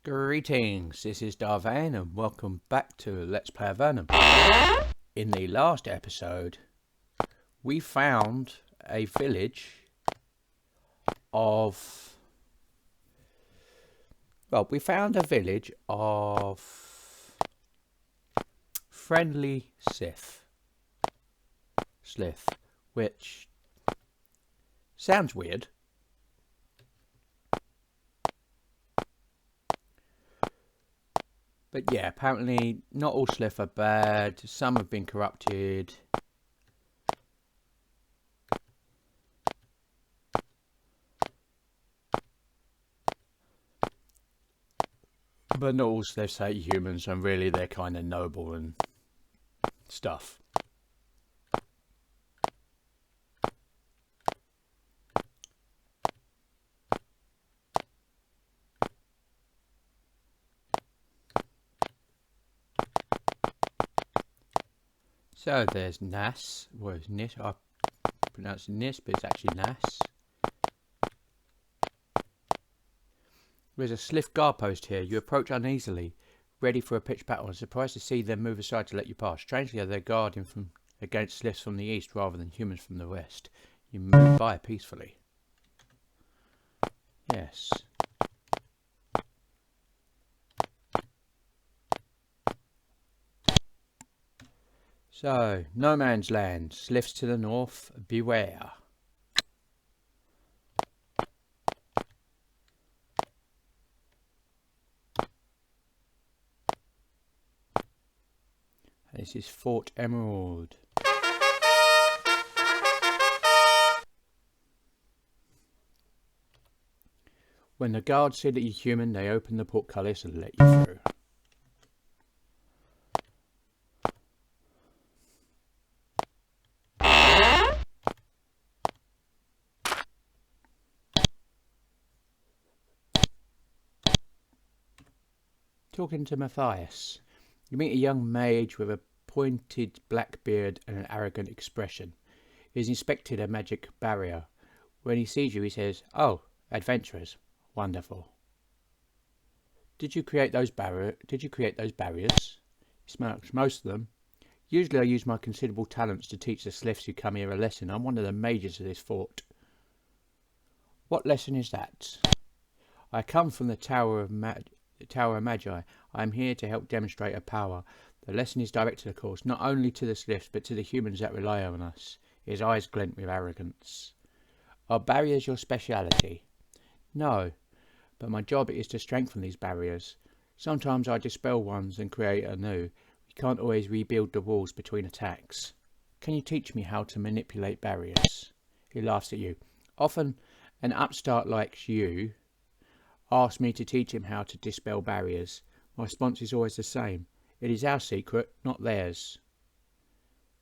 Greetings, this is Vane and welcome back to Let's Play Avernum. In the last episode, we found a village of... friendly Slith, which sounds weird. But yeah, apparently not all Slith are bad, some have been corrupted. But not all Sliths hate humans, and really they're kind of noble and stuff. So there's Nas, well it's Nis, I pronounce it Nis, but it's actually Nas. There's a Slith guard post here. You approach uneasily, ready for a pitched battle, and surprised to see them move aside to let you pass. Strangely, they're guarding against Sliths from the east rather than humans from the west. You move by peacefully. Yes. So, no man's land. Sliths to the north, beware. This is Fort Emerald. When the guards see that you're human, they open the portcullis and let you through. Talking to Matthias. You meet a young mage with a pointed black beard and an arrogant expression. He's inspected a magic barrier. When he sees you, he says, "Oh, adventurers. Wonderful. Did you create those barriers? He smokes most of them. Usually I use my considerable talents to teach the Sliths who come here a lesson. I'm one of the mages of this fort." "What lesson is that?" "I come from the Tower of Magi. I am here to help demonstrate a power. The lesson is directed, of course, not only to the Sliths, but to the humans that rely on us." His eyes glint with arrogance. "Are barriers your speciality?" "No, but my job is to strengthen these barriers. Sometimes I dispel ones and create a new. We can't always rebuild the walls between attacks. Can you teach me how to manipulate barriers?" He laughs at you. "Often an upstart like you asks me to teach him how to dispel barriers. My response is always the same. It is our secret, not theirs.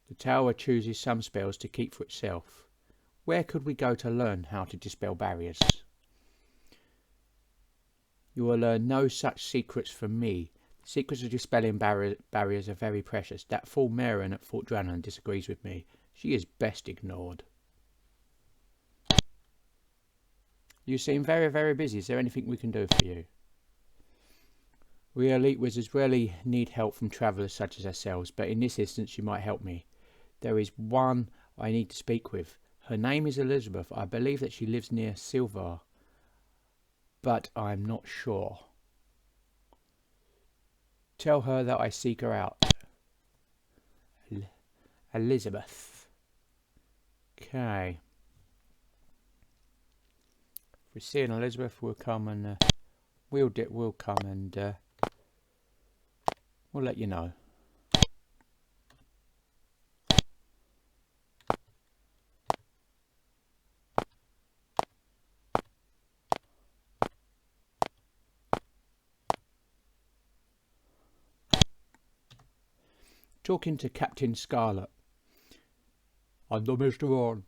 The tower chooses some spells to keep for itself. Where could we go to learn how to dispel barriers?" "You will learn no such secrets from me. The secrets of dispelling barriers are very precious. That fool Marin at Fort Dranon disagrees with me. She is best ignored." "You seem very, very busy. Is there anything we can do for you?" "We elite wizards rarely need help from travellers such as ourselves, but in this instance you might help me. There is one I need to speak with. Her name is Elizabeth. I believe that she lives near Silvar, but I'm not sure. Tell her that I seek her out." Elizabeth. Okay. If we see an Elizabeth, we'll come and we'll come and we'll let you know. Talking to Captain Scarlet. "I'm the Mr. On."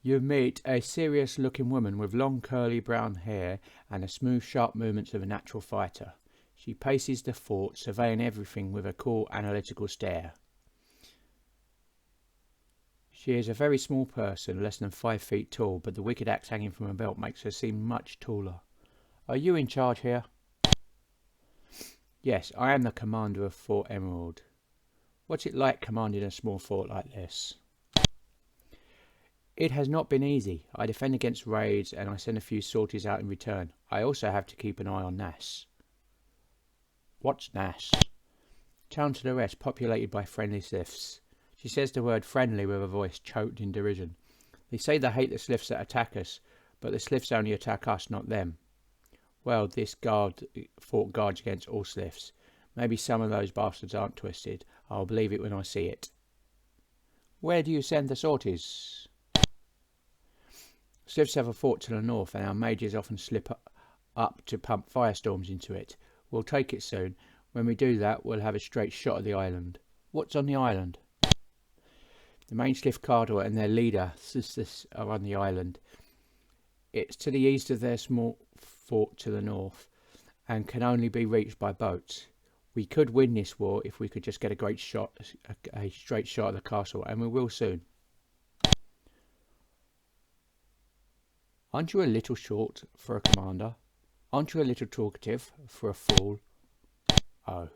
You meet a serious looking woman with long curly brown hair and the smooth sharp movements of a natural fighter. She paces the fort, surveying everything with a cool analytical stare. She is a very small person, less than 5 feet tall, but the wicked axe hanging from her belt makes her seem much taller. "Are you in charge here?" Yes, I am the commander of Fort Emerald. What's it like commanding a small fort like this? It has not been easy. I defend against raids and I send a few sorties out in return. I also have to keep an eye on Nass. What's Nass? Town to the west, populated by friendly Siths. She says the word friendly with a voice choked in derision. They say they hate the Siths that attack us, but the Siths only attack us, not them. Well, this fort guards against all Siths. Maybe some of those bastards aren't twisted. I'll believe it when I see it. Where do you send the sorties? Siths have a fort to the north, and our mages often slip up to pump firestorms into it. We'll take it soon. When we do that, we'll have a straight shot of the island. What's on the island? The main Sith Cardor and their leader, Sisters, are on the island. It's to the east of their small fort to the north, and can only be reached by boats. We could win this war if we could just get a straight shot of the castle, and we will soon. Aren't you a little short for a commander? Aren't you a little talkative for a fool? Oh.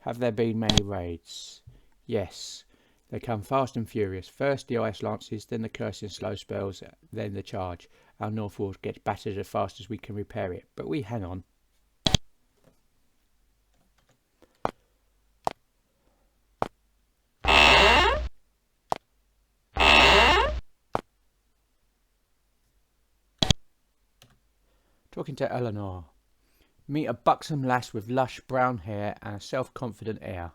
Have there been many raids? Yes. They come fast and furious. First the ice lances, then the cursing slow spells, then the charge. Our north wall gets battered as fast as we can repair it, but we hang on. Talking to Eleanor. Meet a buxom lass with lush brown hair and a self-confident air.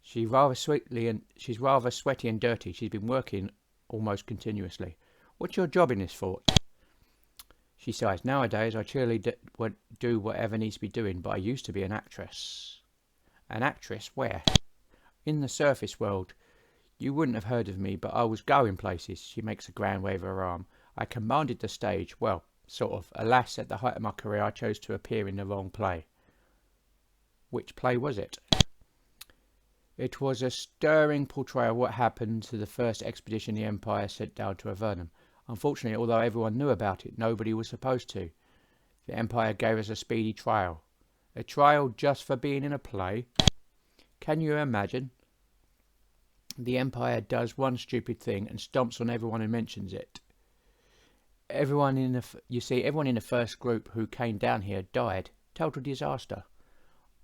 She's rather sweaty and dirty. She's been working almost continuously. What's your job in this fort? She sighs. Nowadays, I cheerily do whatever needs to be doing, but I used to be an actress. An actress? Where? In the surface world. You wouldn't have heard of me, but I was going places. She makes a grand wave of her arm. I commanded the stage. Well, sort of. Alas, at the height of my career, I chose to appear in the wrong play. Which play was it? It was a stirring portrayal of what happened to the first expedition the Empire sent down to Avernum. Unfortunately, although everyone knew about it, nobody was supposed to. The Empire gave us a speedy trial. A trial just for being in a play? Can you imagine? The Empire does one stupid thing and stomps on everyone who mentions it. Everyone in the first group who came down here died. Total disaster.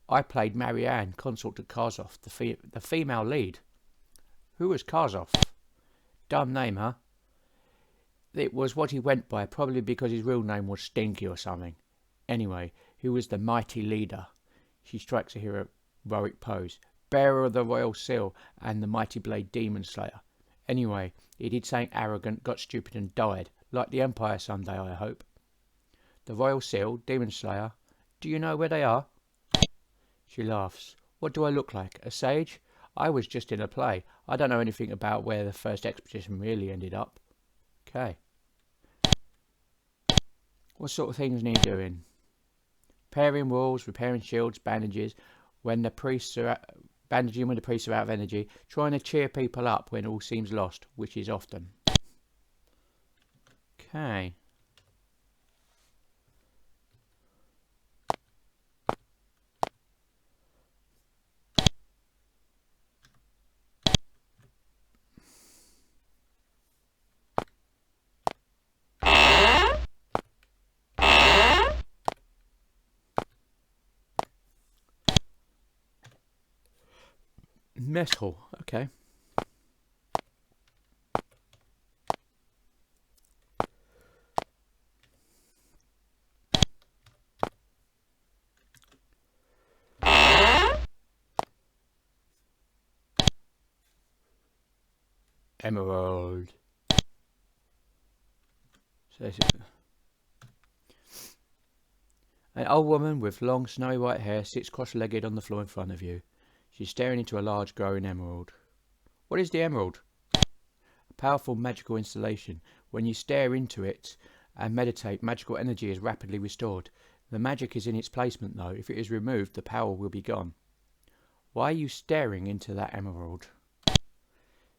I played Marianne, consort to Karzoth, the female lead. Who was Karzoth? Dumb name, huh? It was what he went by, probably because his real name was Stinky or something. Anyway, he was the mighty leader. She strikes a heroic pose. Bearer of the royal seal and the mighty blade demon slayer. Anyway, he did something arrogant, got stupid and died. Like the Empire someday, I hope. The royal seal, demon slayer. Do you know where they are? She laughs. What do I look like? A sage? I was just in a play. I don't know anything about where the first expedition really ended up. Okay. What sort of things need doing? Repairing walls, repairing shields, bandages when the priests are bandaging when the priests are out of energy, trying to cheer people up when all seems lost, which is often. Okay. Mess hall, okay. Emerald. An old woman with long snowy white hair sits cross-legged on the floor in front of you. She's staring into a large glowing emerald. What is the emerald? A powerful magical installation. When you stare into it and meditate, magical energy is rapidly restored. The magic is in its placement though. If it is removed, the power will be gone. Why are you staring into that emerald?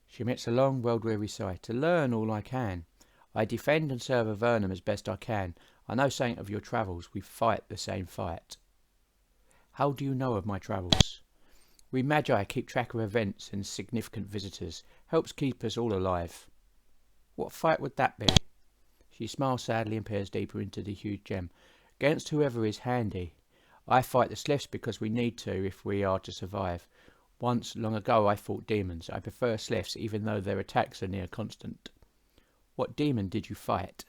She emits a long, world-weary sigh. To learn all I can. I defend and serve Avernum as best I can. I know something of your travels. We fight the same fight. How do you know of my travels? We Magi keep track of events and significant visitors. Helps keep us all alive. What fight would that be? She smiles sadly and peers deeper into the huge gem. Against whoever is handy. I fight the Sliths because we need to if we are to survive. Once, long ago, I fought demons. I prefer Sliths even though their attacks are near constant. What demon did you fight?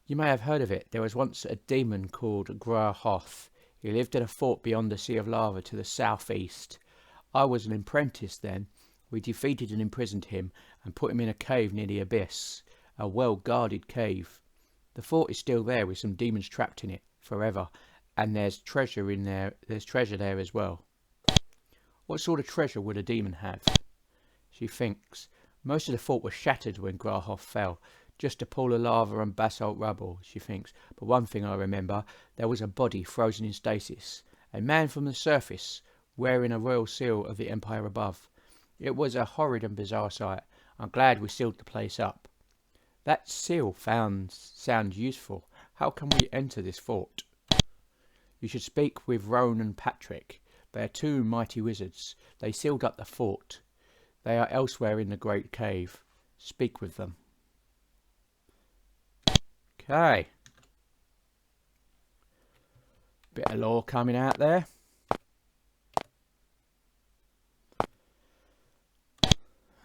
You may have heard of it. There was once a demon called Grahoth. He lived in a fort beyond the Sea of Lava to the southeast. I was an apprentice then. We defeated and imprisoned him and put him in a cave near the abyss. A well-guarded cave. The fort is still there with some demons trapped in it forever. And there's treasure in there. There's treasure there as well. What sort of treasure would a demon have? She thinks. Most of the fort was shattered when Grahoth fell. Just a pool of lava and basalt rubble, she thinks. But one thing I remember, there was a body frozen in stasis. A man from the surface, wearing a royal seal of the empire above. It was a horrid and bizarre sight. I'm glad we sealed the place up. That seal sounds useful. How can we enter this fort? You should speak with Roan and Patrick. They are two mighty wizards. They sealed up the fort. They are elsewhere in the great cave. Speak with them. Okay. Bit of lore coming out there.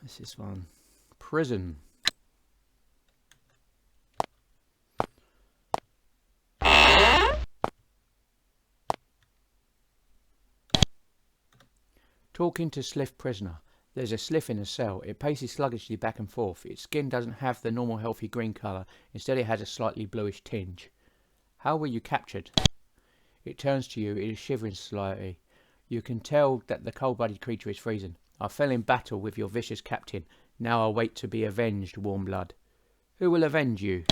This is one. Prison. Talking to Slith prisoner. There's a Slith in a cell. It paces sluggishly back and forth. Its skin doesn't have the normal healthy green colour. Instead it has a slightly bluish tinge. How were you captured? It turns to you. It is shivering slightly. You can tell that the cold-blooded creature is freezing. I fell in battle with your vicious captain. Now I wait to be avenged, warm blood. Who will avenge you?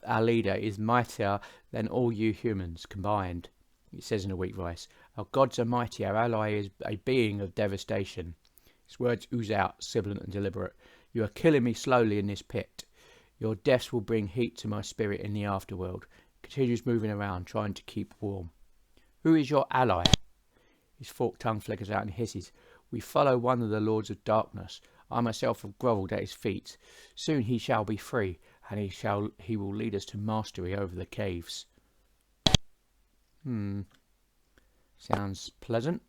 Our leader is mightier than all you humans combined. It says in a weak voice. Our gods are mighty. Our ally is a being of devastation. His words ooze out, sibilant and deliberate. You are killing me slowly in this pit. Your deaths will bring heat to my spirit in the afterworld. Continues moving around, trying to keep warm. Who is your ally? His forked tongue flickers out and hisses. We follow one of the lords of darkness. I myself have grovelled at his feet. Soon he shall be free, and he will lead us to mastery over the caves. Sounds pleasant.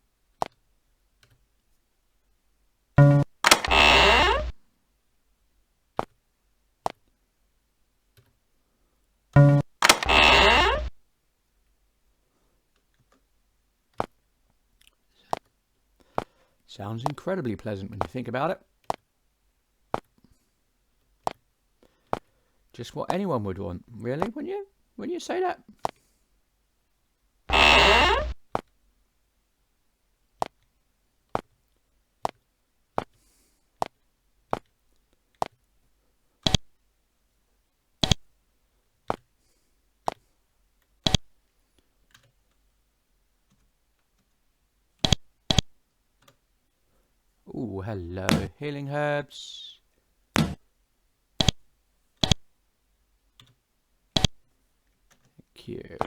Sounds incredibly pleasant when you think about it. Just what anyone would want, really, wouldn't you? Wouldn't you say that? Oh, hello. Healing herbs. Thank you.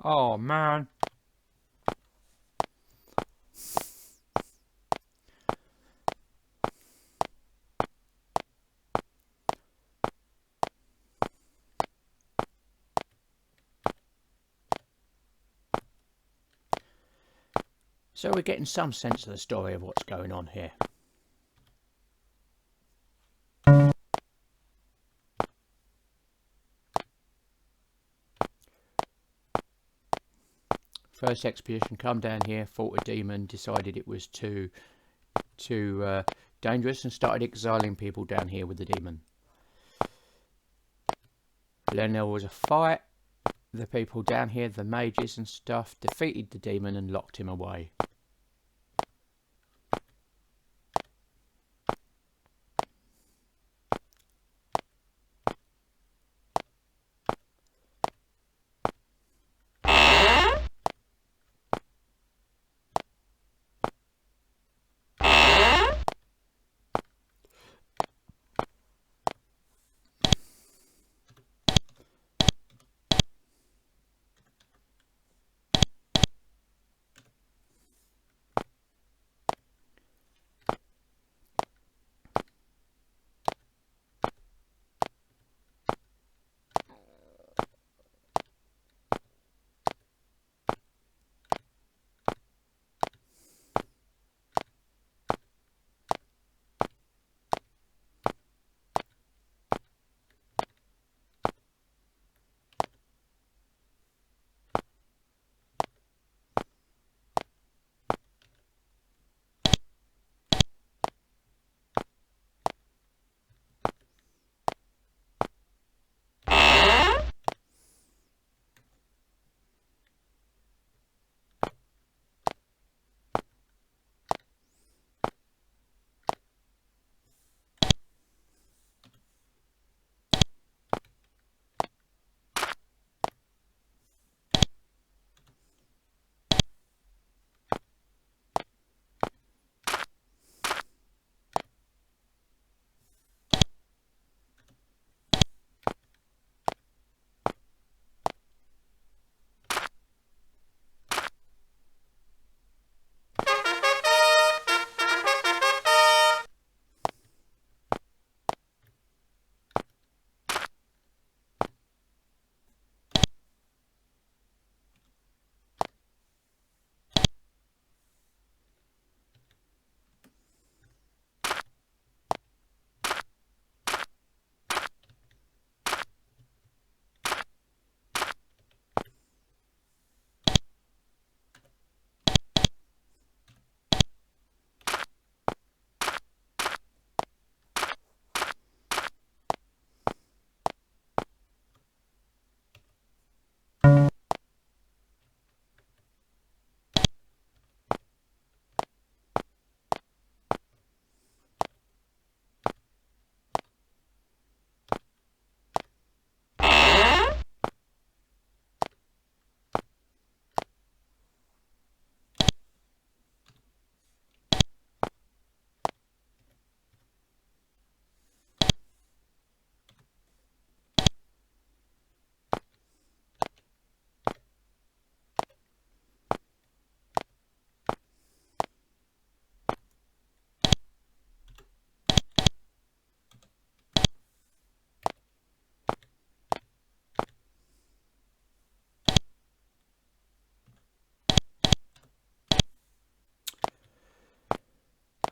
Oh, man. So we're getting some sense of the story of what's going on here. First expedition, come down here, fought a demon, decided it was too dangerous and started exiling people down here with the demon. Then there was a fight. The people down here, the mages and stuff, defeated the demon and locked him away.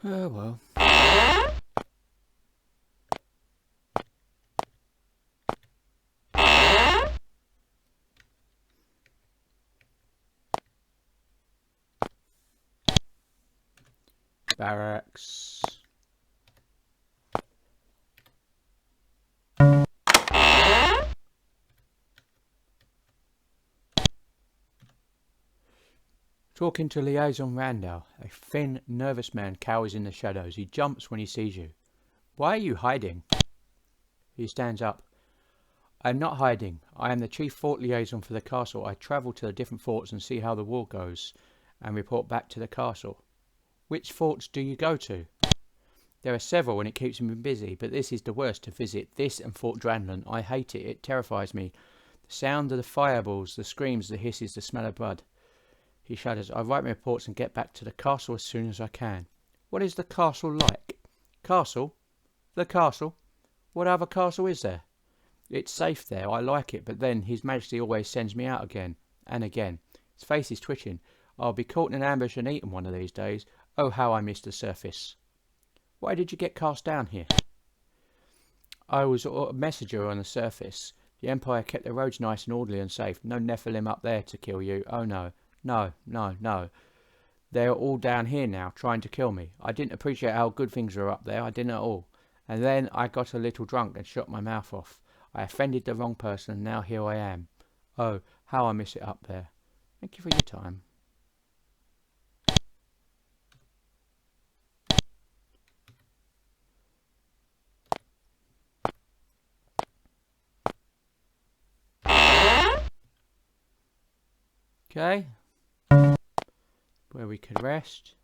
Oh well. Barracks. Talking to Liaison Randall, a thin, nervous man cowers in the shadows. He jumps when he sees you. Why are you hiding? He stands up. I am not hiding. I am the chief fort liaison for the castle. I travel to the different forts and see how the war goes, and report back to the castle. Which forts do you go to? There are several and it keeps me busy, but this is the worst to visit. This and Fort Dranlin. I hate it. It terrifies me. The sound of the fireballs, the screams, the hisses, the smell of blood. He shudders. I write my reports and get back to the castle as soon as I can. What is the castle like? Castle? The castle? What other castle is there? It's safe there. I like it, but then His Majesty always sends me out again and again. His face is twitching. I'll be caught in an ambush and eaten one of these days. Oh, how I miss the surface. Why did you get cast down here? I was a messenger on the surface. The Empire kept the roads nice and orderly and safe. No Nephilim up there to kill you. Oh no. No, no, no. They are all down here now, trying to kill me. I didn't appreciate how good things were up there. I didn't at all. And then I got a little drunk and shot my mouth off. I offended the wrong person and now here I am. Oh, how I miss it up there. Thank you for your time. Okay. Where we could rest.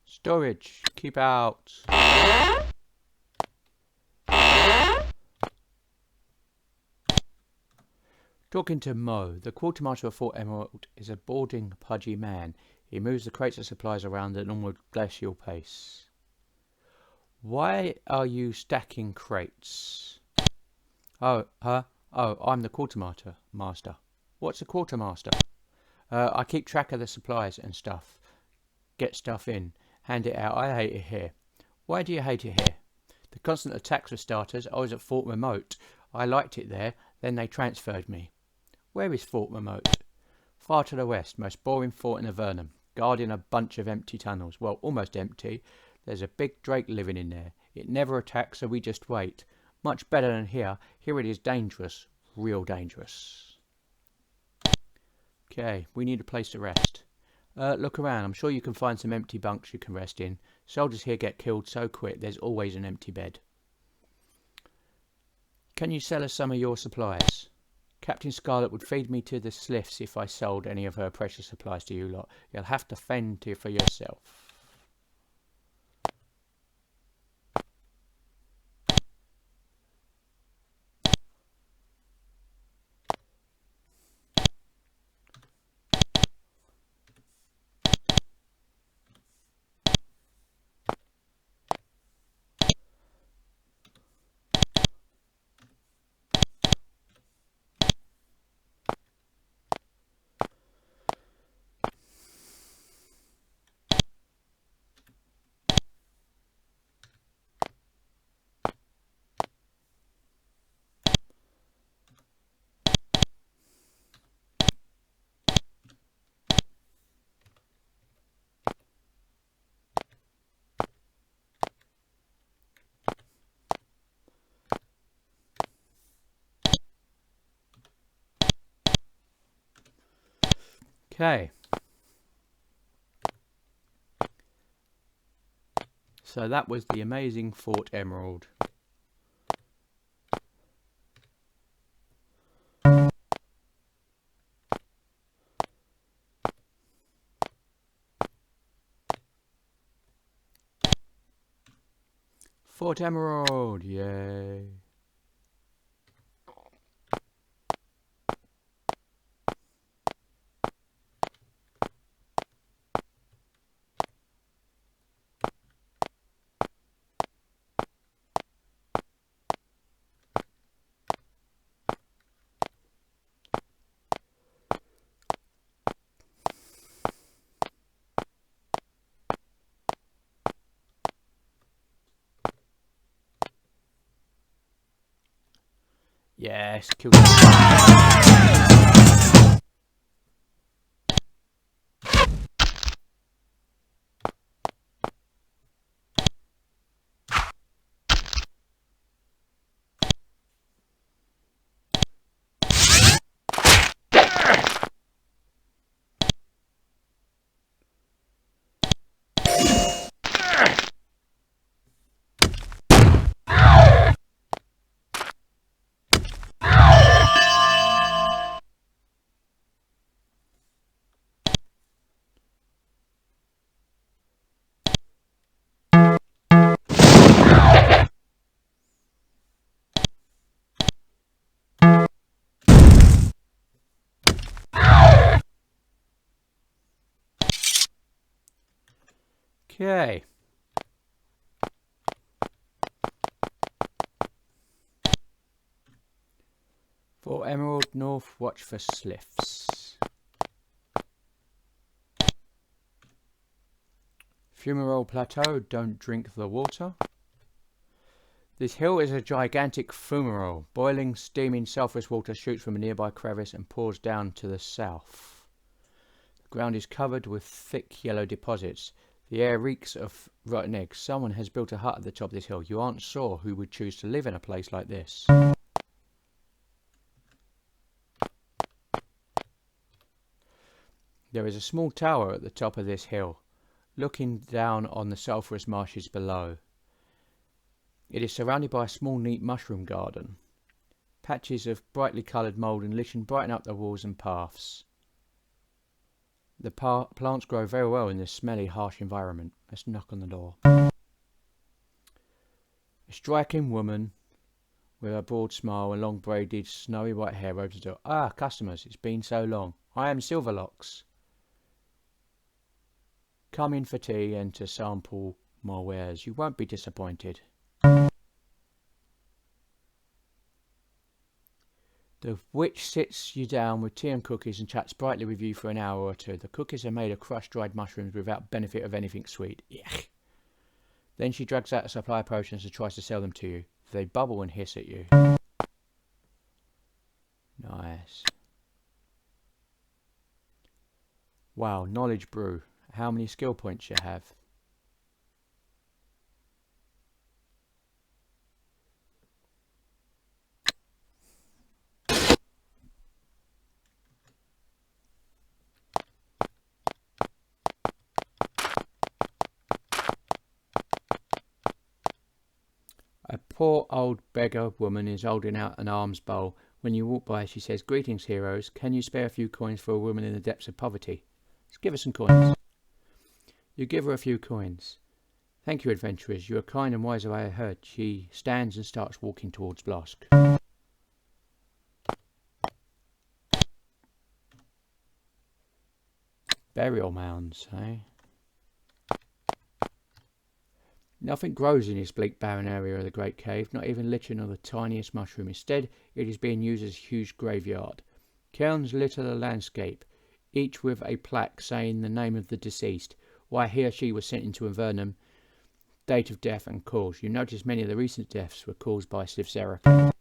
Storage. Keep out. Talking to Mo, the quartermaster of Fort Emerald is a balding, pudgy man. He moves the crates of supplies around at an almost glacial pace. Why are you stacking crates? Oh, I'm the quartermaster. What's a quartermaster? I keep track of the supplies and stuff. Get stuff in. Hand it out. I hate it here. Why do you hate it here? The constant attacks for starters. I was at Fort Remote. I liked it there. Then they transferred me. Where is Fort Remote? Far to the west. Most boring fort in Avernum. Guarding a bunch of empty tunnels. Well, almost empty. There's a big drake living in there. It never attacks, so we just wait. Much better than here. Here it is dangerous. Real dangerous. Okay, we need a place to rest. Look around. I'm sure you can find some empty bunks you can rest in. Soldiers here get killed so quick, there's always an empty bed. Can you sell us some of your supplies? Captain Scarlet would feed me to the sliffs if I sold any of her precious supplies to you lot. You'll have to fend for yourself. Okay. So that was the amazing Fort Emerald. Fort Emerald, yay. Yes, kill them. Okay. Fort Emerald North, watch for sliffs. Fumarole Plateau, don't drink the water. This hill is a gigantic fumarole. Boiling, steaming, sulphurous water shoots from a nearby crevice and pours down to the south. The ground is covered with thick yellow deposits. The air reeks of rotten eggs. Someone has built a hut at the top of this hill. You aren't sure who would choose to live in a place like this. There is a small tower at the top of this hill, looking down on the sulphurous marshes below. It is surrounded by a small neat mushroom garden. Patches of brightly coloured mould and lichen brighten up the walls and paths. The plants grow very well in this smelly, harsh environment. Let's knock on the door. A striking woman with a broad smile and long braided, snowy white hair opens the door. Ah, customers, it's been so long. I am Silverlocks. Come in for tea and to sample my wares. You won't be disappointed. The witch sits you down with tea and cookies and chats brightly with you for an hour or two. The cookies are made of crushed dried mushrooms without benefit of anything sweet. Yuck. Then she drags out a supply of potions and tries to sell them to you. They bubble and hiss at you. Nice. Wow, knowledge brew. How many skill points you have? A poor old beggar woman is holding out an alms bowl. When you walk by, she says, "Greetings, heroes. Can you spare a few coins for a woman in the depths of poverty?" Just give her some coins. You give her a few coins. "Thank you, adventurers. You are kind and wise, as I heard." She stands and starts walking towards Blosk. Burial mounds, eh? Nothing grows in this bleak, barren area of the Great Cave, not even lichen or the tiniest mushroom. Instead, it is being used as a huge graveyard. Cairns litter the landscape, each with a plaque saying the name of the deceased, why he or she was sent into Avernum, date of death and cause. You notice many of the recent deaths were caused by Slivzerica.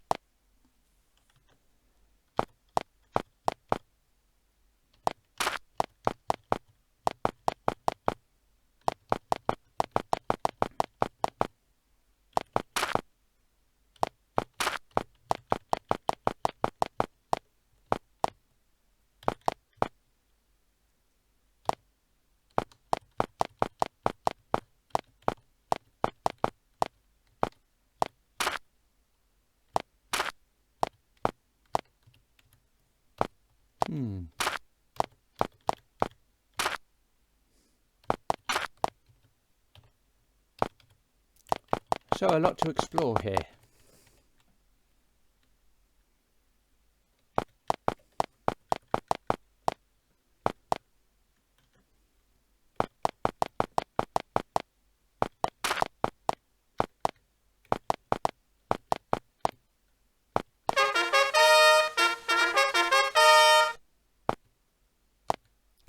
So a lot to explore here.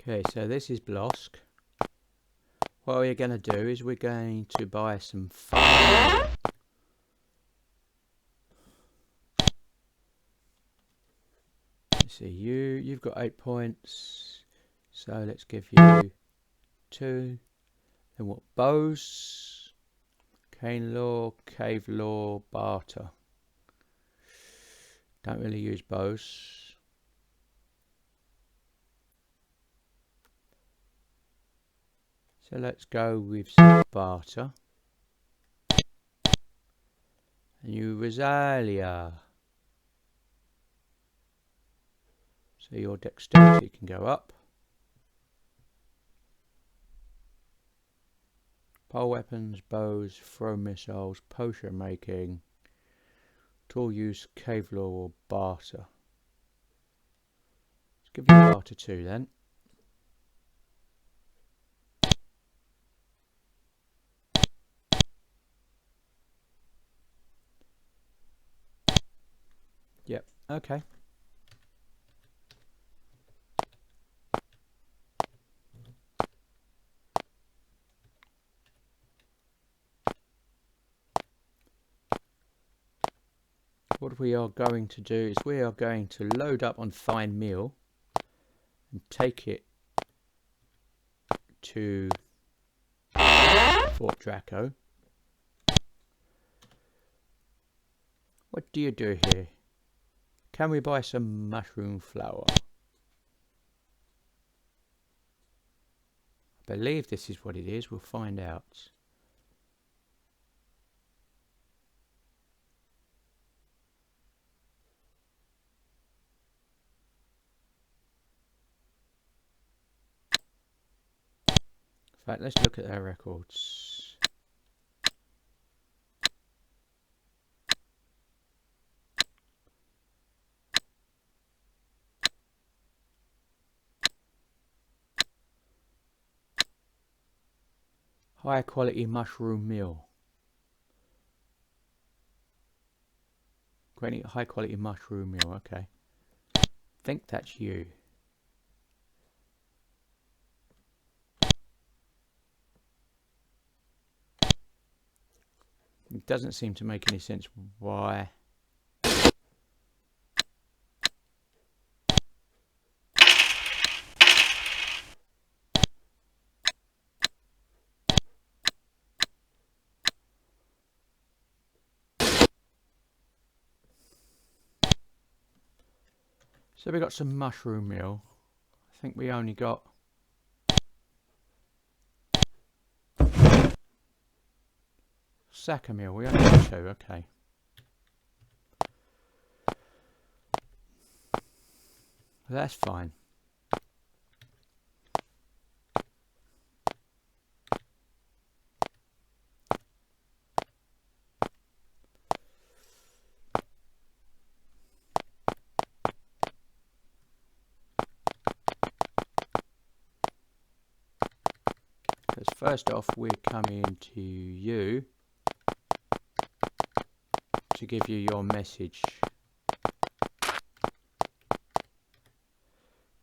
Okay, so this is Blosk. What we're going to do is we're going to buy some fire. Let's see, you've got 8 points, so let's give you 2. Then what? Bows, cane law, cave law, barter. Don't really use bows. So let's go with some barter. And you Rosalia. So your dexterity can go up. Pole weapons, bows, throw missiles, potion making, tool use, cave law or barter. Let's give you barter 2 then. Yep, okay. What we are going to do is we are going to load up on fine meal and take it to Fort Draco. What do you do here? Can we buy some mushroom flour? I believe this is what it is. We'll find out. In fact, let's look at their records. High quality mushroom meal. High quality mushroom meal, okay. I think that's you. It doesn't seem to make any sense why. So we got some mushroom meal. I think we only got Saka meal. We only got 2, okay. That's fine. Because first off, we're coming to you to give you your message.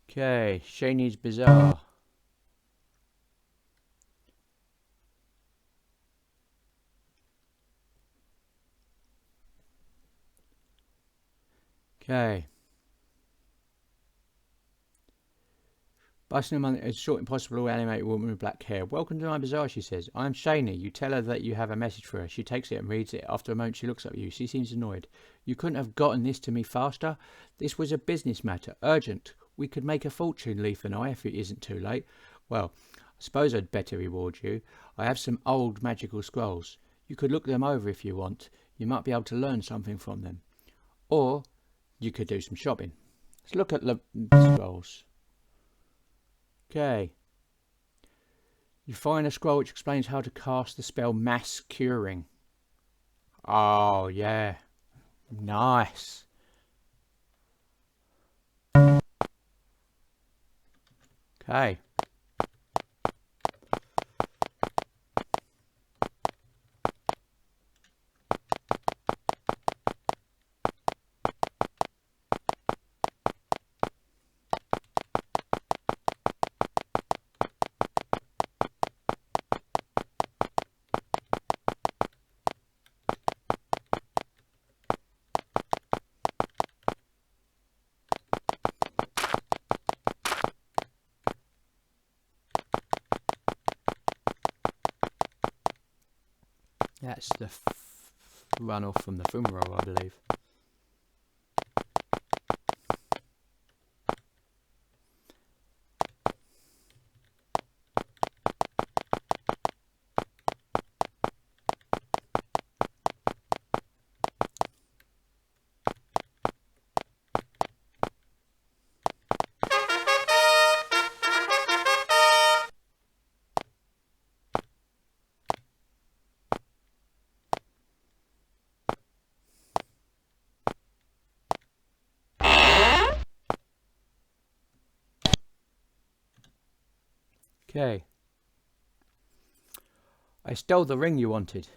Okay, Shane's Bazaar. Okay. Busting a short, impossible animated woman with black hair. Welcome to my bazaar, she says. I'm Shani. You tell her that you have a message for her. She takes it and reads it. After a moment, she looks up at you. She seems annoyed. You couldn't have gotten this to me faster? This was a business matter. Urgent. We could make a fortune, Leaf and I, if it isn't too late. Well, I suppose I'd better reward you. I have some old magical scrolls. You could look them over if you want. You might be able to learn something from them. Or you could do some shopping. Let's look at the scrolls. Okay. You find a scroll which explains how to cast the spell Mass Curing. Oh, yeah. Nice. Okay. That's the runoff from the fumarole, I believe. Okay. I stole the ring you wanted.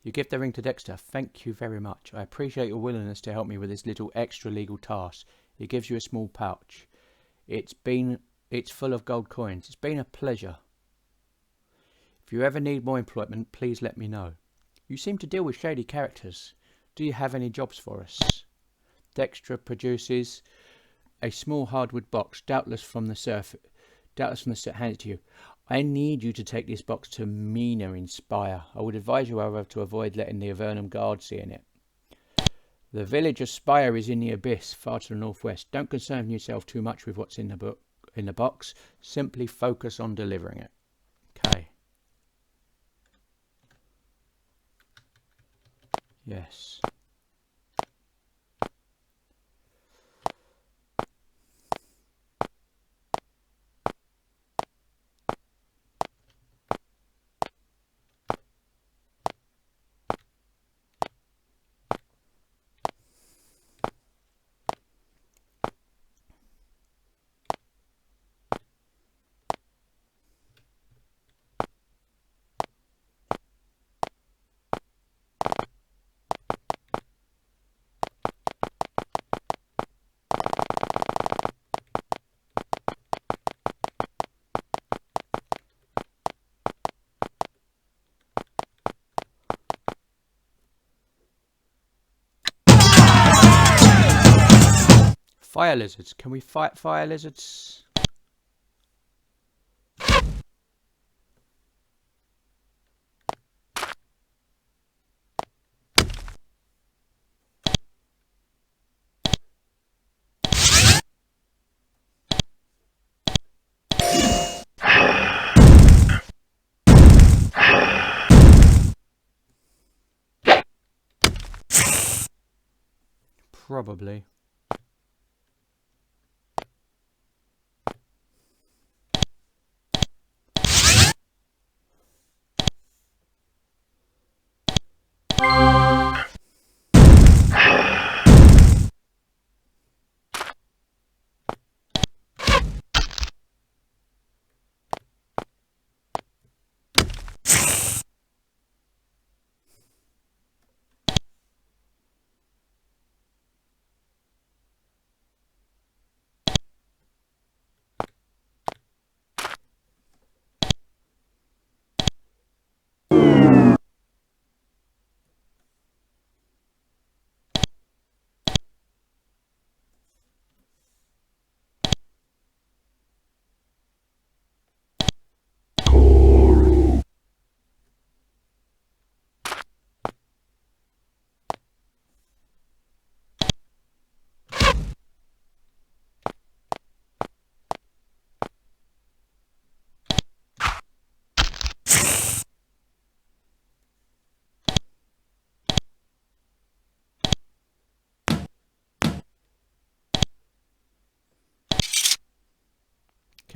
You give the ring to Dexter. Thank you very much. I appreciate your willingness to help me with this little extra legal task. He gives you a small pouch. It's full of gold coins. It's been a pleasure. If you ever need more employment, please let me know. You seem to deal with shady characters. Do you have any jobs for us? Dexter produces a small hardwood box, doubtless from the hand it to you. I need you to take this box to Mina in Spire. I would advise you, however, to avoid letting the Avernum guard seeing it. The village of Spire is in the abyss, far to the northwest. Don't concern yourself too much with what's in the box. Simply focus on delivering it. Okay. Yes. Fire lizards. Can we fight fire lizards? Probably.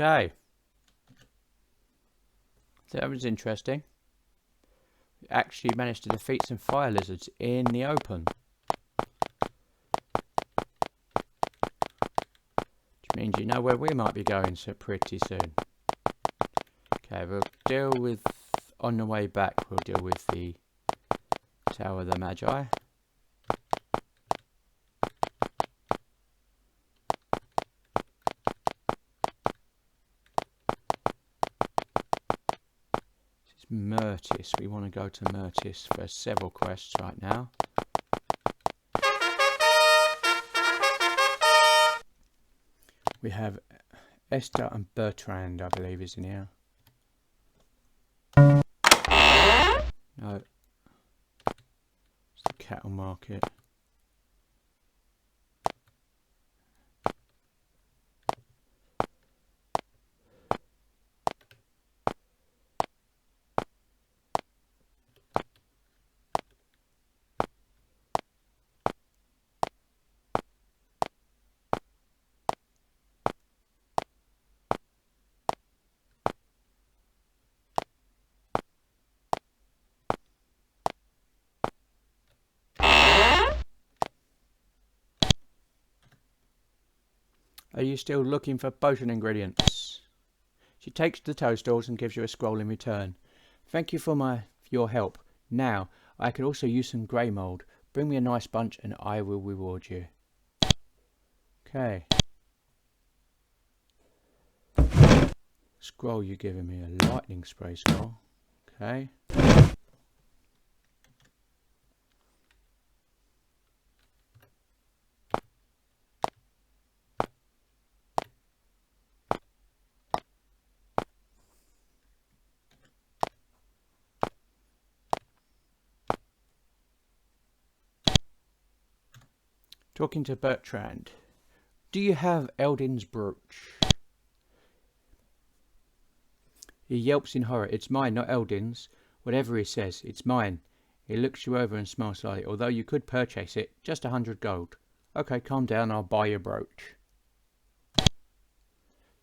Okay. That was interesting. actually managed to defeat some fire lizards in the open. Which means you know where we might be going so pretty soon. Okay, we'll deal with, on the way back, we'll deal with the Tower of the Magi. Myrtis. We want to go to Myrtis for several quests right now. We have Esther and Bertrand, I believe, is in here. No. It's the cattle market. Are you still looking for potion ingredients? She takes the toadstools and gives you a scroll in return. Thank you for your help. Now, I could also use some grey mould. Bring me a nice bunch and I will reward you. Okay. Scroll, you're giving me a lightning spray scroll. Okay. Talking to Bertrand. Do you have Eldin's brooch? He yelps in horror. It's mine, not Eldin's. Whatever he says, it's mine. He looks you over and smiles slightly. Although you could purchase it, just 100 gold. Okay, calm down, I'll buy your brooch.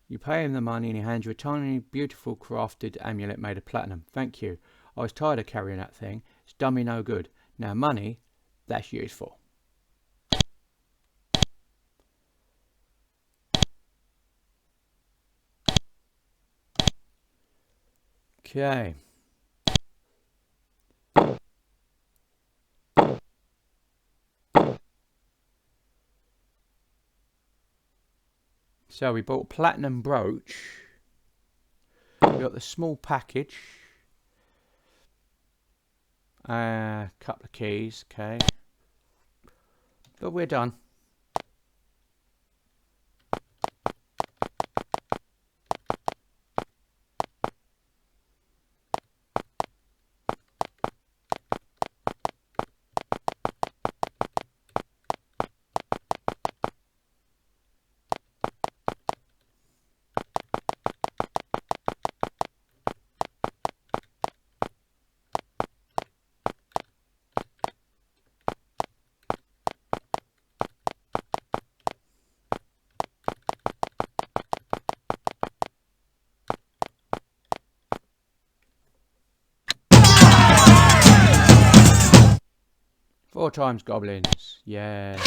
You pay him the money and he hands you a tiny, beautiful crafted amulet made of platinum. Thank you. I was tired of carrying that thing. It's done me no good. Now money, that's useful. Okay. So we bought a platinum brooch. We got the small package. A couple of keys, okay. But we're done. Four times goblins, yeah.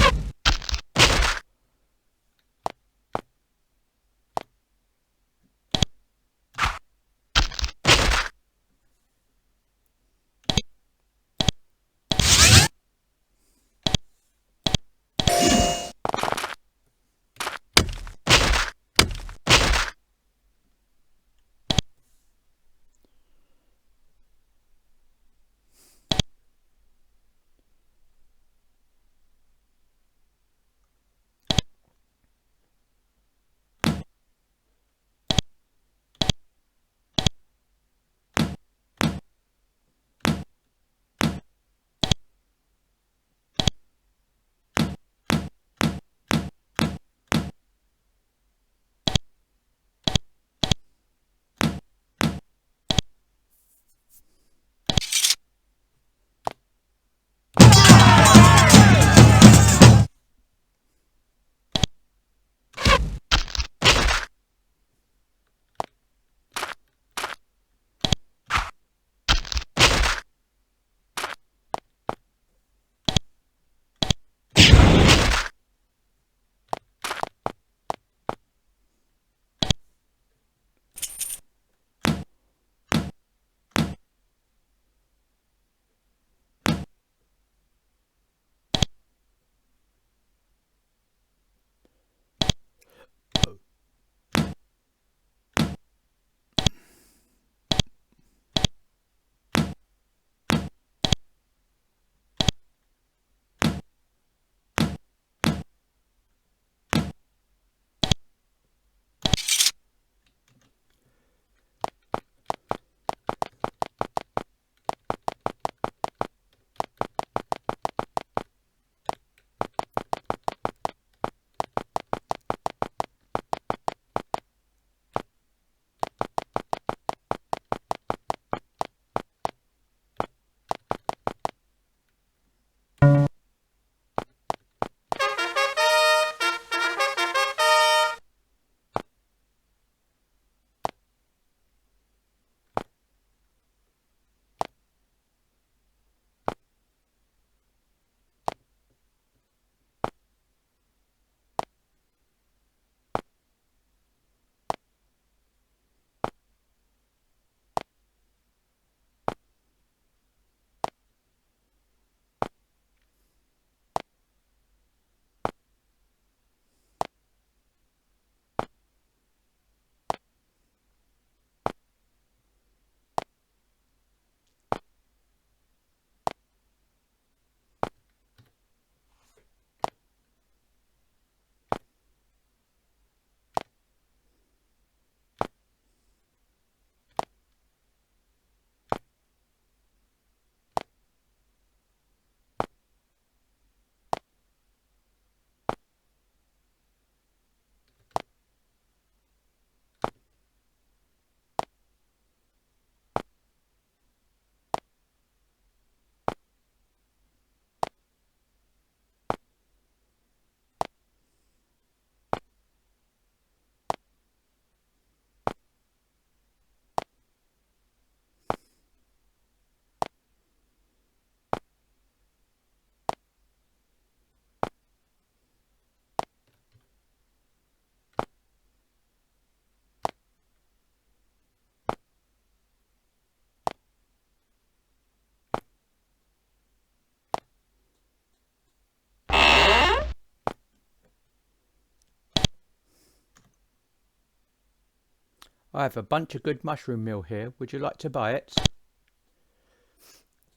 I have a bunch of good mushroom meal here. Would you like to buy it?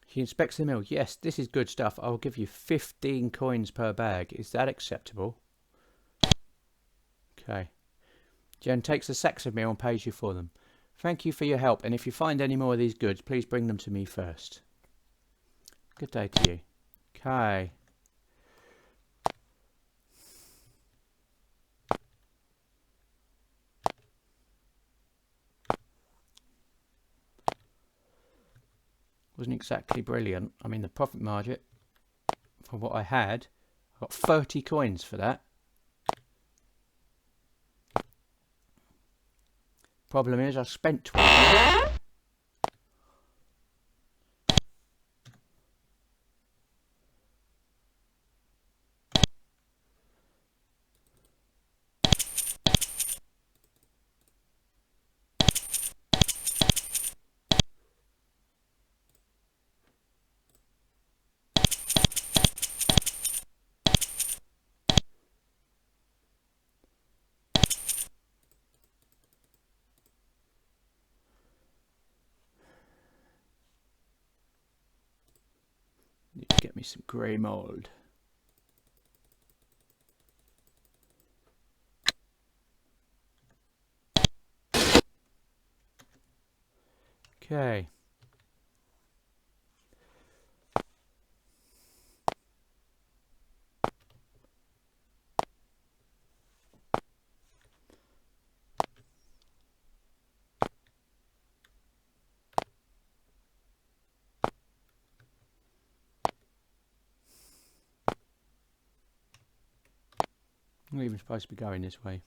She inspects the meal. Yes, this is good stuff. I will give you 15 coins per bag. Is that acceptable? Okay. Jen takes the sacks of meal and pays you for them. Thank you for your help, and if you find any more of these goods, please bring them to me first. Good day to you. Okay. Wasn't exactly brilliant. I mean, the profit margin for what I had, I got 30 coins for that. Problem is, I spent 20. Need to get me some grey mould. Okay. I'm not even supposed to be going this way.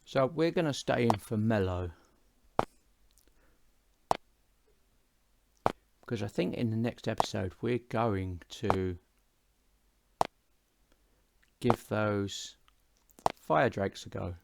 So we're going to stay in for mellow. Because I think in the next episode we're going to give those fire drakes a go.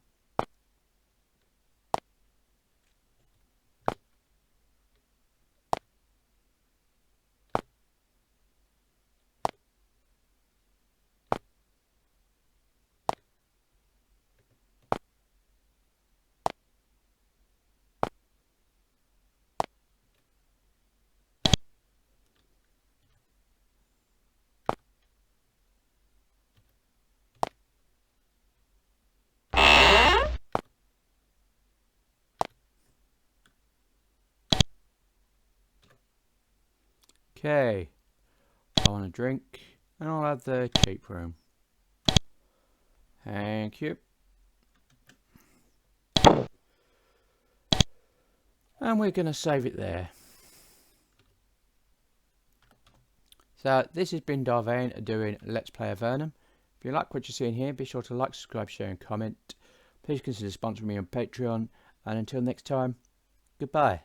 Okay, I want a drink and I'll have the cheap room. Thank you. And we're going to save it there. So this has been Vane doing Let's Play Avernum. If you like what you're seeing here, be sure to like, subscribe, share and comment. Please consider sponsoring me on Patreon. And until next time, goodbye.